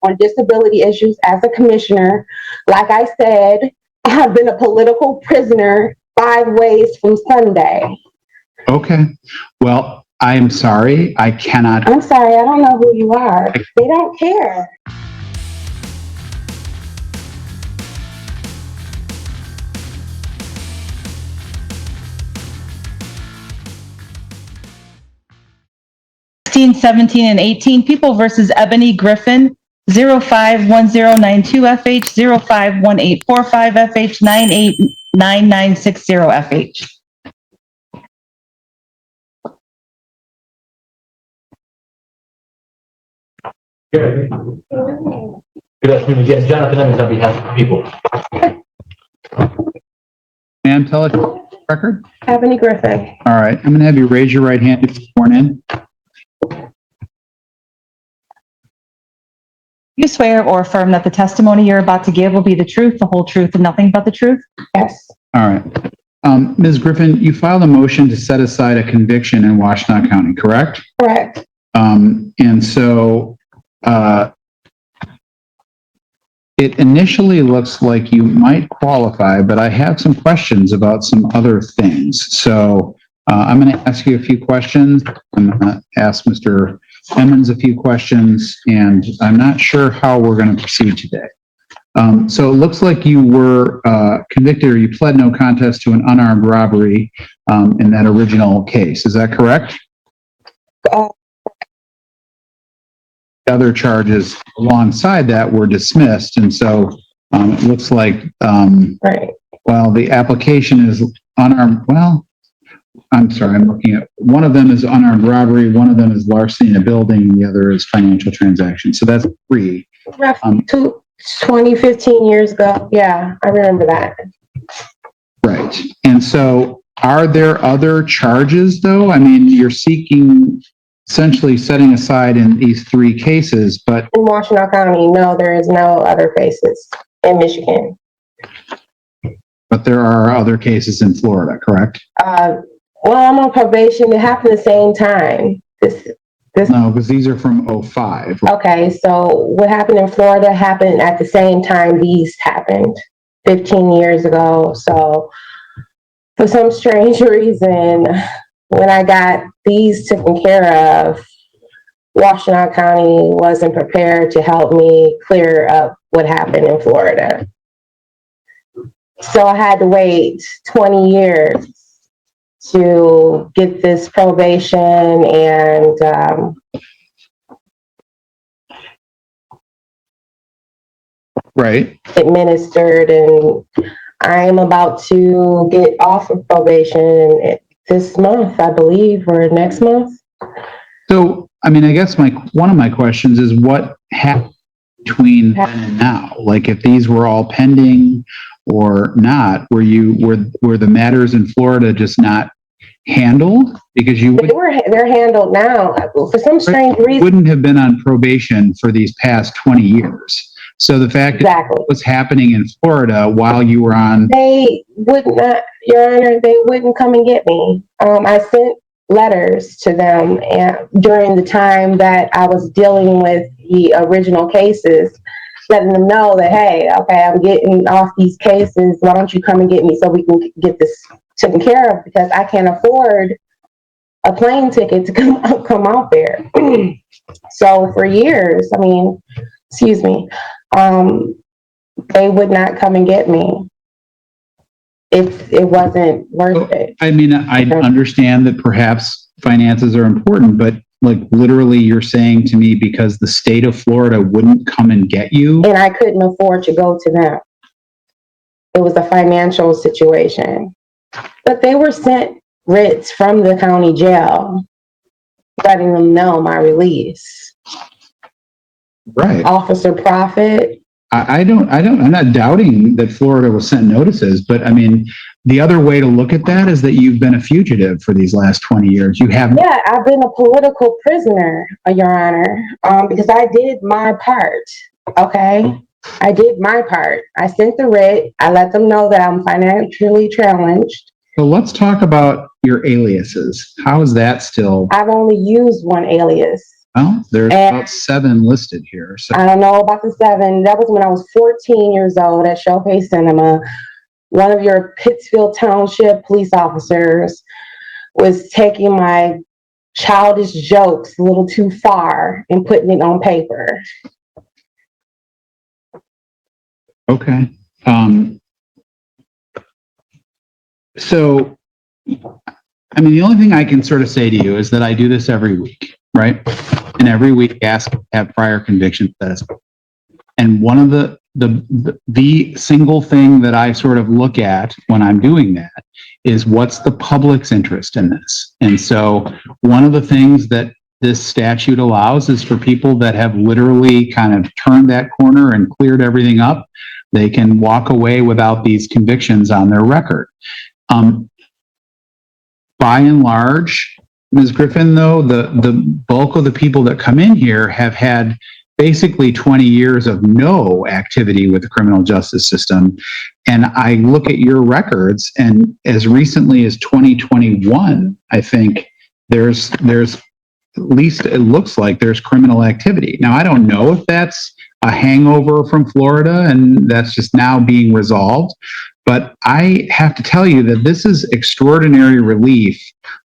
on disability issues as a commissioner. Like I said, I have been a political prisoner 5 ways from Sunday. Okay. Well, I'm sorry. I'm sorry. I don't know who you are. They don't care. 17, and 18, People versus Ebony Griffin, 051092FH, 051845FH, 989960FH. Good afternoon. Yes, Jonathan Evans on behalf of the people. Ma'am, tell us record. Ebony Griffin. All right. I'm going to have you raise your right hand if you're sworn in. You swear or affirm that the testimony you're about to give will be the truth, the whole truth, and nothing but the truth? Yes. All right. Ms. Griffin, you filed a motion to set aside a conviction in Washtenaw County, correct? Correct. And so it initially looks like you might qualify, but I have some questions about some other things. So I'm going to ask you a few questions. I'm going to ask Mr. Emmons a few questions, and I'm not sure how we're going to proceed today. So it looks like you were convicted, or you pled no contest to an unarmed robbery in that original case. Is that correct? Other charges alongside that were dismissed, and so it looks like Right. well, the application is unarmed. Well, I'm sorry, I'm looking at one of them is unarmed robbery, one of them is larceny in a building, the other is financial transaction. So that's 3. 15 years ago. Yeah, I remember that. Right. And so are there other charges though? I mean, you're seeking essentially setting aside in these 3 cases, but In Washtenaw County, no, there is no other cases in Michigan. but there are other cases in Florida, correct? Well, I'm on probation. It happened the same time. No, because these are from 05. Okay, so what happened in Florida happened at the same time these happened 15 years ago. So for some strange reason, when I got these taken care of, Washtenaw County wasn't prepared to help me clear up what happened in Florida. So I had to wait 20 years to get this probation and Right. administered, and I'm about to get off of probation this month, I believe, or next month. So, I mean, I guess one of my questions is what happened between then and now? Like if these were all pending or not, were the matters in Florida just not handled? Because They're handled now. For some strange reason. Wouldn't have been on probation for these past 20 years. So the fact that what's happening in Florida while you were on... They would not, Your Honor, they wouldn't come and get me. I sent letters to them during the time that I was dealing with the original cases, letting them know that, hey, okay, I'm getting off these cases. Why don't you come and get me so we can get this taken care of, because I can't afford a plane ticket to come out there. So for years, they would not come and get me. It wasn't worth it. I mean, I understand that perhaps finances are important, but like literally you're saying to me because the state of Florida wouldn't come and get you. And I couldn't afford to go to them. It was a financial situation. But they were sent writs from the county jail letting them know my release. Right. Officer Profit. I'm not doubting that Florida was sent notices, but I mean, the other way to look at that is that you've been a fugitive for these last 20 years. You have. Yeah, I've been a political prisoner, Your Honor, because I did my part. Okay. I did my part. I sent the writ. I let them know that I'm financially challenged. So let's talk about your aliases. How is that still? I've only used one alias. Well, there's And- about 7 listed here. So I don't know about the 7. That was when I was 14 years old at Showcase Cinema. One of your Pittsfield Township police officers was taking my childish jokes a little too far and putting it on paper. okay. So, I mean, the only thing I can sort of say to you is that I do this every week, right? And every week ask to have prior conviction status. And one of the single thing that I sort of look at when I'm doing that is what's the public's interest in this? And so one of the things that this statute allows is for people that have literally kind of turned that corner and cleared everything up, they can walk away without these convictions on their record. By and large, Ms. Griffin, though, the bulk of the people that come in here have had basically 20 years of no activity with the criminal justice system. And I look at your records, and as recently as 2021, I think there's at least it looks like there's criminal activity. Now, I don't know if that's a hangover from Florida and that's just now being resolved, but I have to tell you that this is extraordinary relief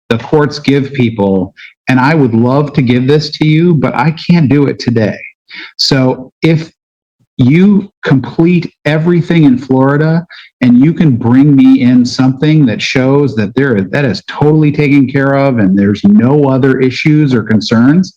the courts give people, and I would love to give this to you, but I can't do it today. So if you complete everything in Florida and you can bring me in something that shows that that is totally taken care of and there's no other issues or concerns,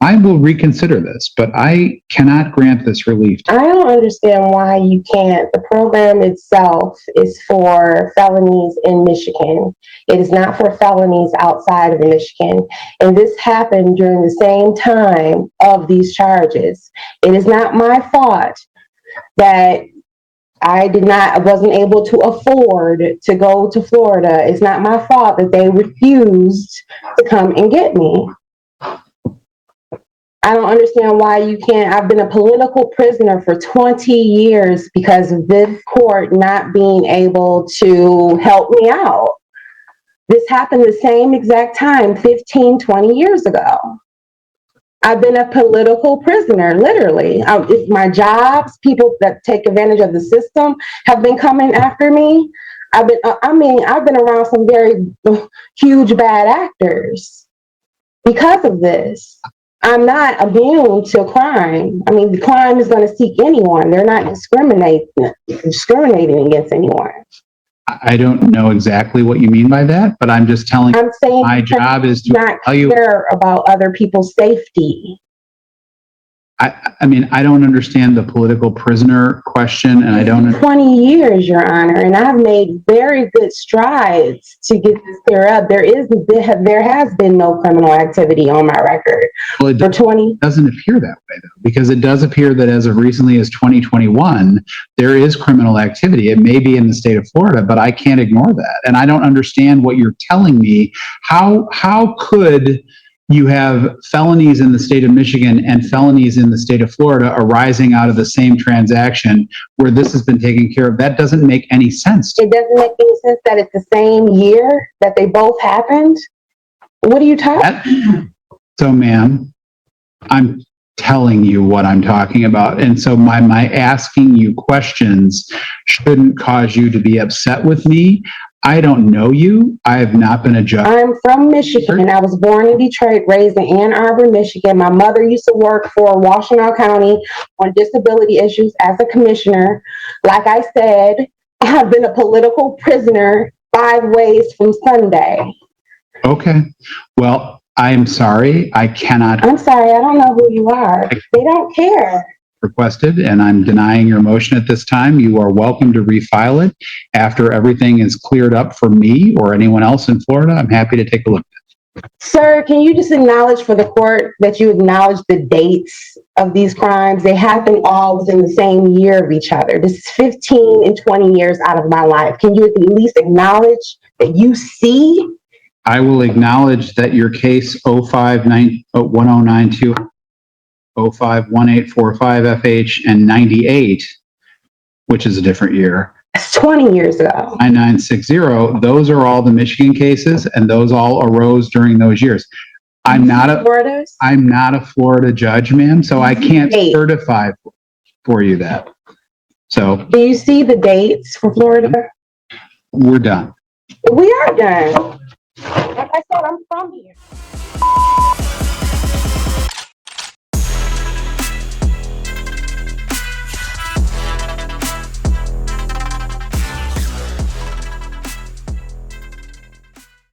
I will reconsider this, but I cannot grant this relief. I don't understand why you can't. The program itself is for felonies in Michigan. It is not for felonies outside of Michigan. And this happened during the same time of these charges. It is not my fault that I wasn't able to afford to go to Florida. It's not my fault that they refused to come and get me. I don't understand why you can't. I've been a political prisoner for 20 years because of this court not being able to help me out. This happened the same exact time 15, 20 years ago. I've been a political prisoner, literally. It's my jobs, people that take advantage of the system have been coming after me. I've been around some very huge bad actors because of this. I'm not immune to crime. I mean, the crime is going to seek anyone. They're not discriminating against anyone. I don't know exactly what you mean by that, but I'm just telling you, I'm saying my job is to not tell you. care about other people's safety. I mean, I don't understand the political prisoner question, and I don't. 20 years, Your Honor, and I've made very good strides to get this cleared up. There has been no criminal activity on my record Well, for 20. It doesn't appear that way, though, because it does appear that as of recently as 2021, there is criminal activity. It may be in the state of Florida, but I can't ignore that. And I don't understand what you're telling me. How could you have felonies in the state of Michigan and felonies in the state of Florida arising out of the same transaction where this has been taken care of? That doesn't make any sense. It doesn't make any sense that it's the same year that they both happened. What are you talking? So, ma'am, I'm telling you what I'm talking about. And so my asking you questions shouldn't cause you to be upset with me. I don't know you. I have not been a judge. I'm from Michigan. I was born in Detroit, raised in Ann Arbor, Michigan. My mother used to work for Washtenaw County on disability issues as a commissioner. Like I said, I have been a political prisoner 5 ways from Sunday. Okay. Well, I'm sorry. I cannot. I'm sorry. I don't know who you are. They don't care. Requested, and I'm denying your motion at this time. You are welcome to refile it after everything is cleared up for me or anyone else in Florida. I'm happy to take a look. Sir, can you just acknowledge for the court that you acknowledge the dates of these crimes? They happen all within the same year of each other. This is 15 and 20 years out of my life. Can you at least acknowledge that you see? I will acknowledge that your case 051092 051845 FH and 98, which is a different year, That's 20 years ago. 9960, those are all the Michigan cases, and those all arose during those years. I'm not a Florida's? Florida judge, ma'am, so I can't Hey. certify for you that. So Do you see the dates for Florida? we're done. We are done. Like I said, I'm from here.